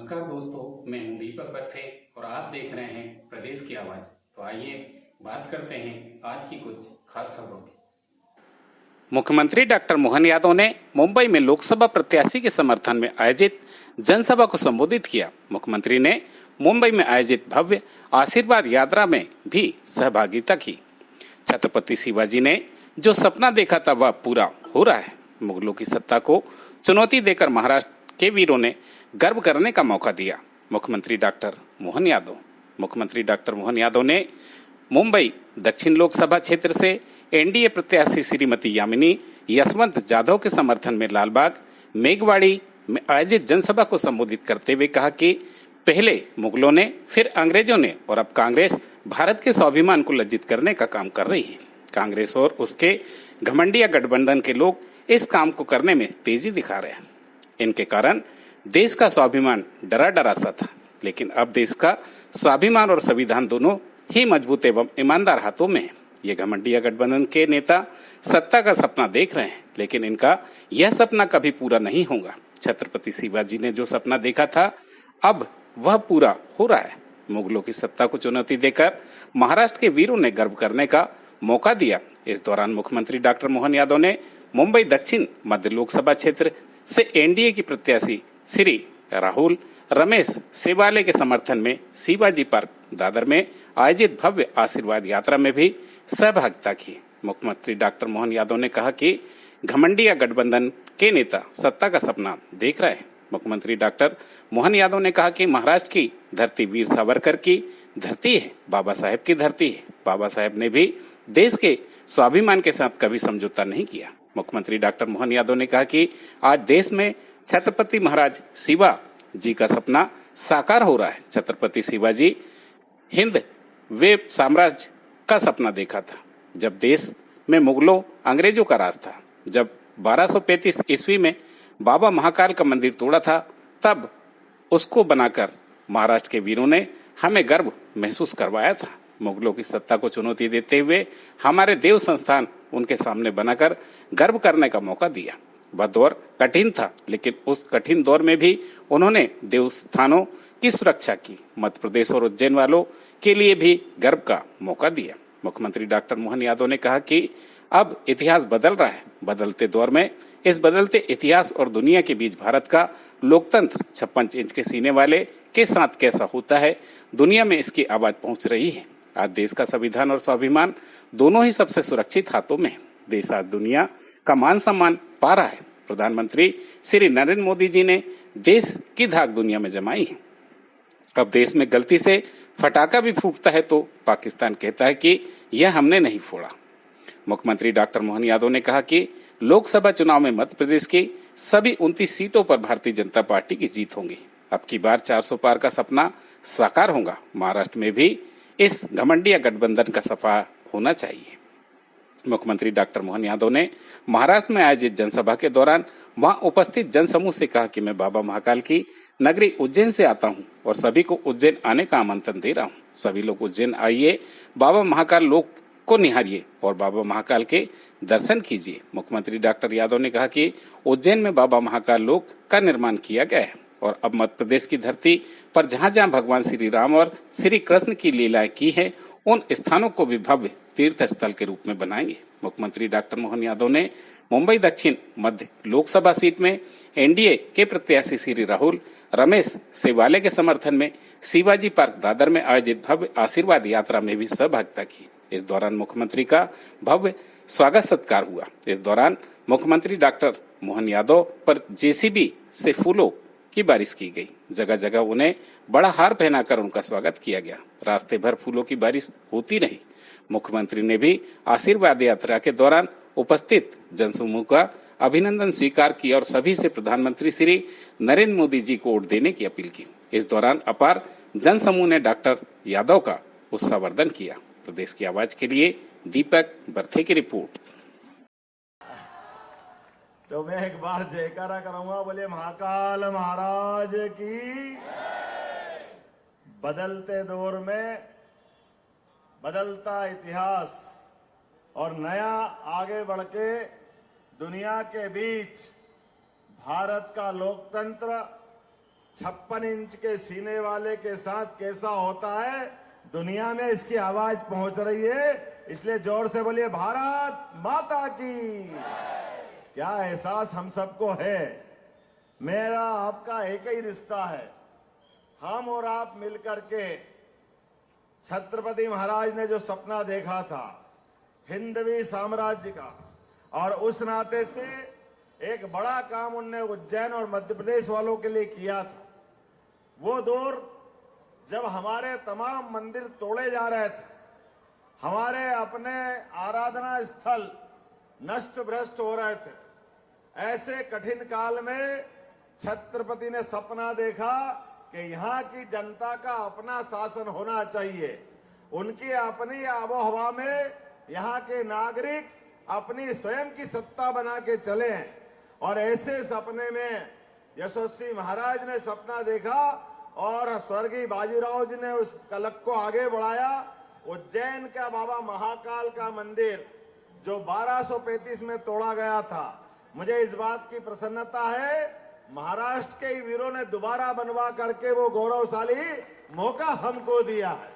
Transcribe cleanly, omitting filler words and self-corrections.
नमस्कार दोस्तों, मैं हूं दीपक पत्थे और आप देख रहे हैं प्रदेश की आवाज। तो आइए बात करते हैं आज की कुछ खास खबरों की। मुख्यमंत्री डॉक्टर मोहन यादव ने मुंबई में लोकसभा प्रत्याशी के समर्थन में आयोजित जनसभा को संबोधित किया। मुख्यमंत्री ने मुंबई में आयोजित भव्य आशीर्वाद यात्रा में भी सहभागिता की। छत्रपति शिवाजी ने जो सपना देखा था वह पूरा हो रहा है। मुगलों की सत्ता को चुनौती देकर महाराष्ट्र के वीरों ने गर्व करने का मौका दिया। मुख्यमंत्री डॉक्टर मोहन यादव ने मुंबई दक्षिण लोकसभा क्षेत्र से एनडीए प्रत्याशी श्रीमती यामिनी यशवंत जाधव के समर्थन में लालबाग मेघवाड़ी में आयोजित जनसभा को संबोधित करते हुए कहा कि पहले मुगलों ने, फिर अंग्रेजों ने और अब कांग्रेस भारत के स्वाभिमान को लज्जित करने का काम कर रही है। कांग्रेस और उसके घमंडिया गठबंधन के लोग इस काम को करने में तेजी दिखा रहे हैं। इनके कारण देश का स्वाभिमान डरा सा था, लेकिन अब देश का स्वाभिमान और संविधान दोनों ही मजबूत एवं ईमानदार हाथों में है। ये घमंडिया गठबंधन के नेता सत्ता का सपना देख रहे हैं, लेकिन इनका यह सपना कभी पूरा नहीं होगा। छत्रपति शिवाजी ने जो सपना देखा था, अब वह पूरा हो रहा है। मुगलों की सत्ता को चुनौती देकर महाराष्ट्र के वीरों ने गर्व करने का मौका दिया। इस दौरान मुख्यमंत्री डॉक्टर मोहन यादव ने मुंबई दक्षिण मध्य लोकसभा क्षेत्र से एनडीए की प्रत्याशी श्री राहुल रमेश सेवाले के समर्थन में शिवाजी पार्क दादर में आयोजित भव्य आशीर्वाद यात्रा में भी सहभागिता की। मुख्यमंत्री डॉक्टर मोहन यादव ने कहा कि घमंडिया गठबंधन के नेता सत्ता का सपना देख रहे हैं। मुख्यमंत्री डॉक्टर मोहन यादव ने कहा कि महाराष्ट्र की धरती वीर सावरकर की धरती है, बाबा साहेब की धरती है। बाबा साहेब ने भी देश के स्वाभिमान के साथ कभी समझौता नहीं किया। मुख्यमंत्री डॉक्टर मोहन यादव ने कहा कि आज देश में छत्रपति महाराज शिवा जी का सपना साकार हो रहा है। छत्रपति शिवाजी हिंद वेब साम्राज्य का सपना देखा था, जब देश में मुगलों अंग्रेजों का राज था। जब 1235 ईस्वी में बाबा महाकाल का मंदिर तोड़ा था, तब उसको बनाकर महाराष्ट्र के वीरों ने हमें गर्व महसूस करवाया था। मुगलों की सत्ता को चुनौती देते हुए हमारे देव संस्थान उनके सामने बनाकर गर्व करने का मौका दिया। वह दौर कठिन था, लेकिन उस कठिन दौर में भी उन्होंने देवस्थानों की सुरक्षा की। मध्य प्रदेश और उज्जैन वालों के लिए भी गर्व का मौका दिया। मुख्यमंत्री डॉक्टर मोहन यादव ने कहा कि अब इतिहास बदल रहा है। बदलते दौर में इस बदलते इतिहास और दुनिया के बीच भारत का लोकतंत्र 56 इंच के सीने वाले के साथ कैसा होता है, दुनिया में इसकी आवाज पहुंच रही है। आज देश का संविधान और स्वाभिमान दोनों ही सबसे सुरक्षित हाथों में है। देश आज दुनिया का मान सम्मान पा रहा है। प्रधानमंत्री श्री नरेंद्र मोदी जी ने देश की धाक दुनिया में जमाई है। अब देश में गलती से फटाका भी फूटता है तो पाकिस्तान कहता है कि यह हमने नहीं फोड़ा। मुख्यमंत्री डॉक्टर मोहन यादव ने कहा कि लोकसभा चुनाव में मध्य प्रदेश की सभी 29 सीटों पर भारतीय जनता पार्टी की जीत होगी। अब की बार 400 पार का सपना साकार होगा। महाराष्ट्र में भी इस घमंडिया गठबंधन का सफा होना चाहिए। मुख्यमंत्री डॉक्टर मोहन यादव ने महाराष्ट्र में आयोजित जनसभा के दौरान वहां उपस्थित जनसमूह से कहा कि मैं बाबा महाकाल की नगरी उज्जैन से आता हूं और सभी को उज्जैन आने का आमंत्रण दे रहा हूं। सभी लोग उज्जैन आइए, बाबा महाकाल लोक को निहारिए और बाबा महाकाल के दर्शन कीजिए। मुख्यमंत्री डॉक्टर यादव ने कहा कि उज्जैन में बाबा महाकाल लोक का निर्माण किया गया है और अब मध्य प्रदेश की धरती पर जहां जहां भगवान श्री राम और श्री कृष्ण की लीलाएं की है, उन स्थानों को भी भव्य तीर्थ स्थल के रूप में बनाएंगे। मुख्यमंत्री डॉक्टर मोहन यादव ने मुंबई दक्षिण मध्य लोकसभा सीट में एनडीए के प्रत्याशी श्री राहुल रमेश सेवाले के समर्थन में शिवाजी पार्क दादर में आयोजित भव्य आशीर्वाद यात्रा में भी सहभागिता की। इस दौरान मुख्यमंत्री का भव्य स्वागत सत्कार हुआ। इस दौरान मुख्यमंत्री डॉक्टर मोहन यादव पर जेसीबी से फूलों की बारिश की गई। जगह जगह उन्हें बड़ा हार पहनाकर उनका स्वागत किया गया। रास्ते भर फूलों की बारिश होती रही। मुख्यमंत्री ने भी आशीर्वाद यात्रा के दौरान उपस्थित जनसमूह का अभिनंदन स्वीकार किया और सभी से प्रधानमंत्री श्री नरेंद्र मोदी जी को वोट देने की अपील की। इस दौरान अपार जनसमूह ने डॉक्टर यादव का उत्साहवर्धन किया। प्रदेश की आवाज के लिए दीपक बर्थे की रिपोर्ट। तो मैं एक बार जयकारा करूंगा, बोले महाकाल महाराज की। बदलते दौर में बदलता इतिहास और नया आगे बढ़ के दुनिया के बीच भारत का लोकतंत्र 56 इंच के सीने वाले के साथ कैसा होता है, दुनिया में इसकी आवाज पहुंच रही है। इसलिए जोर से बोलिए भारत माता की। क्या एहसास हम सबको है। मेरा आपका एक ही रिश्ता है, हम और आप मिलकर के छत्रपति महाराज ने जो सपना देखा था हिंदवी साम्राज्य का, और उस नाते से एक बड़ा काम उनने उज्जैन और मध्य प्रदेश वालों के लिए किया था। वो दौर जब हमारे तमाम मंदिर तोड़े जा रहे थे, हमारे अपने आराधना स्थल नष्ट भ्रष्ट हो रहे थे, ऐसे कठिन काल में छत्रपति ने सपना देखा कि यहाँ की जनता का अपना शासन होना चाहिए। उनकी अपनी आबोहवा में यहाँ के नागरिक अपनी स्वयं की सत्ता बना के चले। और ऐसे सपने में यशस्वी महाराज ने सपना देखा और स्वर्गीय बाजीराव जी ने उस कलक को आगे बढ़ाया। उज्जैन का बाबा महाकाल का मंदिर जो 1235 में तोड़ा गया था, मुझे इस बात की प्रसन्नता है महाराष्ट्र के वीरों ने दोबारा बनवा करके वो गौरवशाली मौका हमको दिया है।